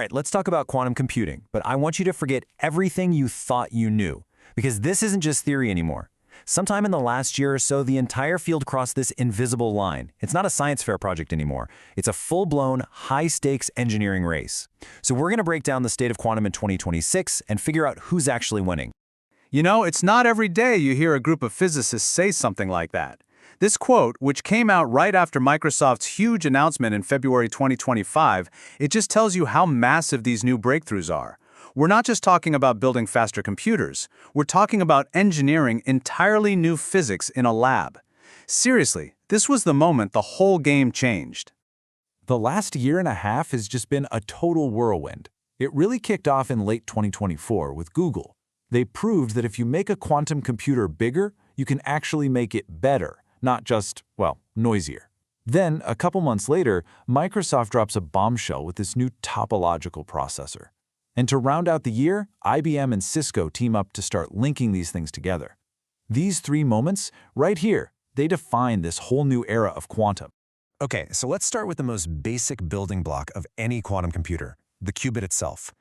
right, let's talk about quantum computing, but I want you to forget everything you thought you knew, because this isn't just theory anymore. Sometime in the last year or so, the entire field crossed this invisible line. It's not a science fair project anymore. It's a full-blown, high-stakes engineering race. So we're going to break down the state of quantum in 2026 and figure out who's actually winning. You know, it's not every day you hear a group of physicists say something like that. This quote, which came out right after Microsoft's huge announcement in February 2025, it just tells you how massive these new breakthroughs are. We're not just talking about building faster computers. We're talking about engineering entirely new physics in a lab. Seriously, this was the moment the whole game changed. The last year and a half has just been a total whirlwind. It really kicked off in late 2024 with Google. They proved that if you make a quantum computer bigger, you can actually make it better, not just, well, noisier. Then, a couple months later, Microsoft drops a bombshell with this new topological processor. And to round out the year, IBM and Cisco team up to start linking these things together. These three moments, right here, they define this whole new era of quantum. Okay, so let's start with the most basic building block of any quantum computer, the qubit itself.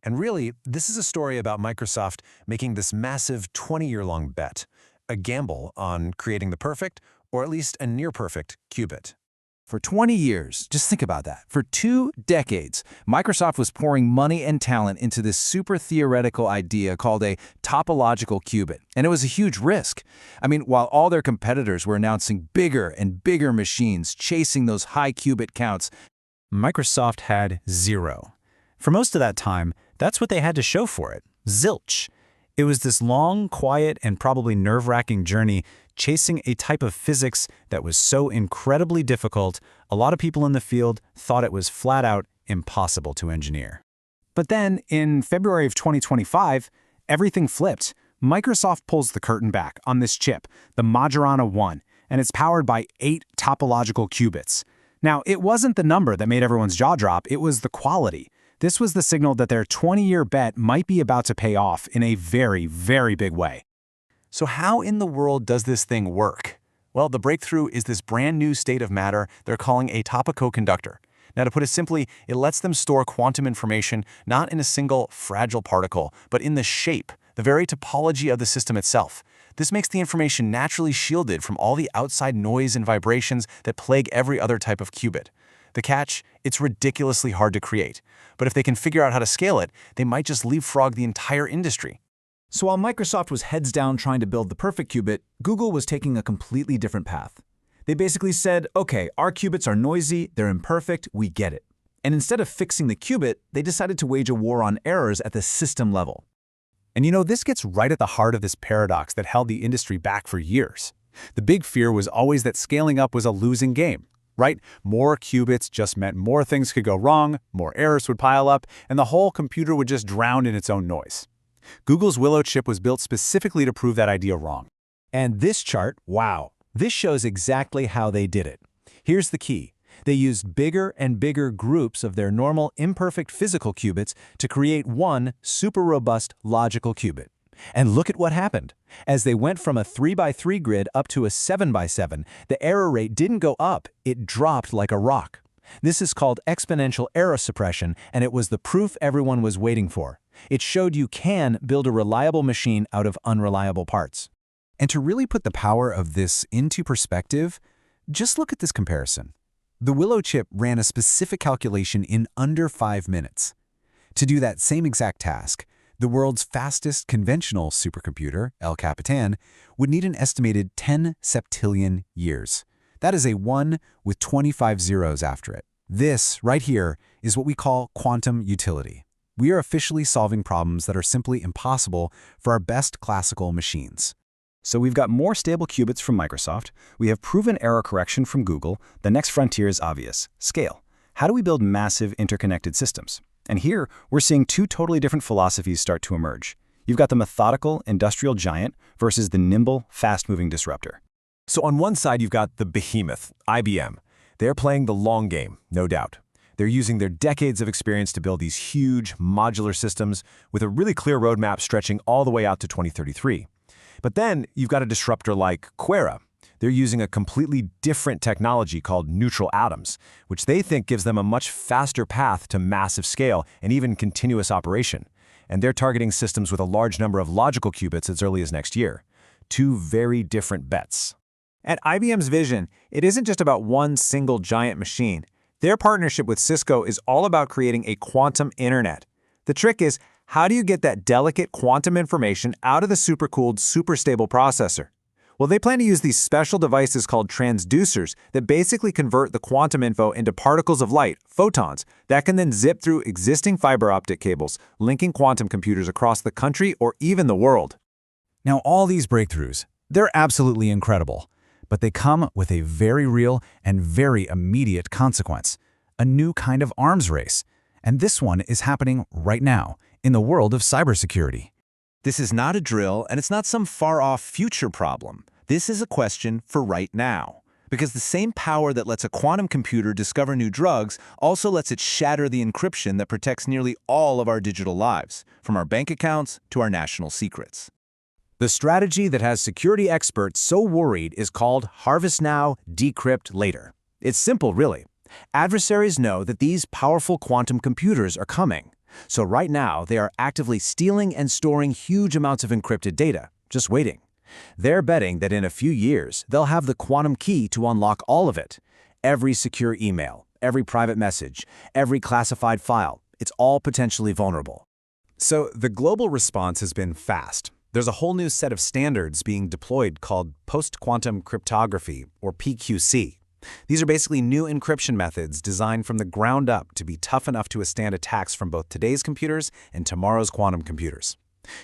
And really, this is a story about Microsoft making this massive 20-year-long bet, a gamble on creating the perfect, or at least a near-perfect, qubit. For 20 years, just think about that. For 2 decades, Microsoft was pouring money and talent into this super theoretical idea called a topological qubit, and it was a huge risk. I mean, while all their competitors were announcing bigger and bigger machines chasing those high qubit counts, Microsoft had 0. For most of that time, that's what they had to show for it, zilch. It was this long, quiet, and probably nerve-wracking journey chasing a type of physics that was so incredibly difficult, a lot of people in the field thought it was flat out impossible to engineer. But then, in February of 2025, everything flipped. Microsoft pulls the curtain back on this chip, the Majorana 1, and it's powered by 8 topological qubits. Now, it wasn't the number that made everyone's jaw drop, it was the quality. This was the signal that their 20-year bet might be about to pay off in a very, very big way. So how in the world does this thing work? Well, the breakthrough is this brand new state of matter they're calling a topicoconductor. Now, to put it simply, it lets them store quantum information not in a single fragile particle, but in the shape, the very topology of the system itself. This makes the information naturally shielded from all the outside noise and vibrations that plague every other type of qubit. The catch? It's ridiculously hard to create. But if they can figure out how to scale it, they might just leapfrog the entire industry. So while Microsoft was heads down trying to build the perfect qubit, Google was taking a completely different path. They basically said, okay, our qubits are noisy, they're imperfect, we get it. And instead of fixing the qubit, they decided to wage a war on errors at the system level. And you know, this gets right at the heart of this paradox that held the industry back for years. The big fear was always that scaling up was a losing game, right? More qubits just meant more things could go wrong, more errors would pile up, and the whole computer would just drown in its own noise. Google's Willow chip was built specifically to prove that idea wrong. And this chart, wow, this shows exactly how they did it. Here's the key. They used bigger and bigger groups of their normal imperfect physical qubits to create one super robust logical qubit. And look at what happened. As they went from a 3x3 grid up to a 7x7, the error rate didn't go up, it dropped like a rock. This is called exponential error suppression, and it was the proof everyone was waiting for. It showed you can build a reliable machine out of unreliable parts. And to really put the power of this into perspective, just look at this comparison. The Willow chip ran a specific calculation in under 5 minutes. To do that same exact task, the world's fastest conventional supercomputer, El Capitan, would need an estimated 10 septillion years. That is a 1 with 25 zeros after it. This, right here, is what we call quantum utility. We are officially solving problems that are simply impossible for our best classical machines. So we've got more stable qubits from Microsoft, we have proven error correction from Google, the next frontier is obvious, scale. How do we build massive interconnected systems? And here, we're seeing 2 totally different philosophies start to emerge. You've got the methodical, industrial giant versus the nimble, fast-moving disruptor. So on one side, you've got the behemoth, IBM. They're playing the long game, no doubt. They're using their decades of experience to build these huge, modular systems with a really clear roadmap stretching all the way out to 2033. But then you've got a disruptor like Quera, They're using a completely different technology called neutral atoms, which they think gives them a much faster path to massive scale and even continuous operation. And they're targeting systems with a large number of logical qubits as early as next year. Two very different bets. At IBM's vision, it isn't just about one single giant machine. Their partnership with Cisco is all about creating a quantum internet. The trick is, how do you get that delicate quantum information out of the supercooled, superstable processor? Well, they plan to use these special devices called transducers that basically convert the quantum info into particles of light, photons, that can then zip through existing fiber optic cables, linking quantum computers across the country or even the world. Now, all these breakthroughs, they're absolutely incredible, but they come with a very real and very immediate consequence, a new kind of arms race. And this one is happening right now in the world of cybersecurity. This is not a drill, and it's not some far-off future problem. This is a question for right now. Because the same power that lets a quantum computer discover new drugs also lets it shatter the encryption that protects nearly all of our digital lives, from our bank accounts to our national secrets. The strategy that has security experts so worried is called Harvest Now, Decrypt Later. It's simple, really. Adversaries know that these powerful quantum computers are coming. So right now, they are actively stealing and storing huge amounts of encrypted data, just waiting. They're betting that in a few years, they'll have the quantum key to unlock all of it. Every secure email, every private message, every classified file, it's all potentially vulnerable. So the global response has been fast. There's a whole new set of standards being deployed called post-quantum cryptography, or PQC. These are basically new encryption methods designed from the ground up to be tough enough to withstand attacks from both today's computers and tomorrow's quantum computers.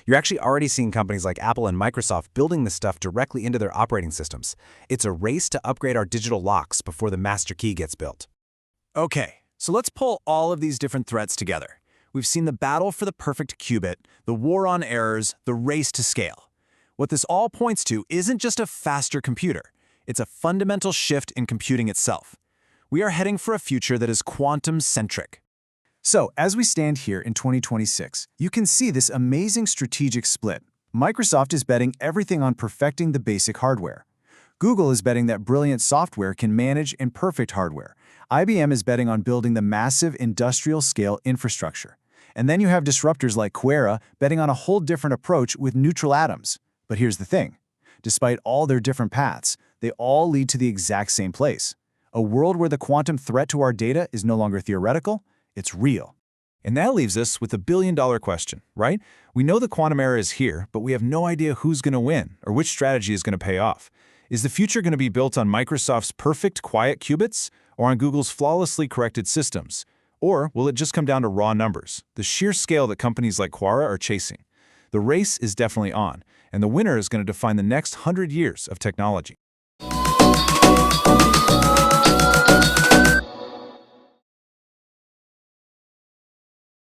You're actually already seeing companies like Apple and Microsoft building this stuff directly into their operating systems. It's a race to upgrade our digital locks before the master key gets built. Okay, so let's pull all of these different threats together. We've seen the battle for the perfect qubit, the war on errors, the race to scale. What this all points to isn't just a faster computer. It's a fundamental shift in computing itself. We are heading for a future that is quantum-centric. So, as we stand here in 2026, you can see this amazing strategic split. Microsoft is betting everything on perfecting the basic hardware. Google is betting that brilliant software can manage imperfect hardware. IBM is betting on building the massive industrial-scale infrastructure. And then you have disruptors like Quera betting on a whole different approach with neutral atoms. But here's the thing. Despite all their different paths, they all lead to the exact same place. A world where the quantum threat to our data is no longer theoretical, it's real. And that leaves us with the billion-dollar question, right? We know the quantum era is here, but we have no idea who's going to win or which strategy is going to pay off. Is the future going to be built on Microsoft's perfect, quiet qubits or on Google's flawlessly corrected systems? Or will it just come down to raw numbers, the sheer scale that companies like Quera are chasing? The race is definitely on, and the winner is going to define the next 100 years of technology.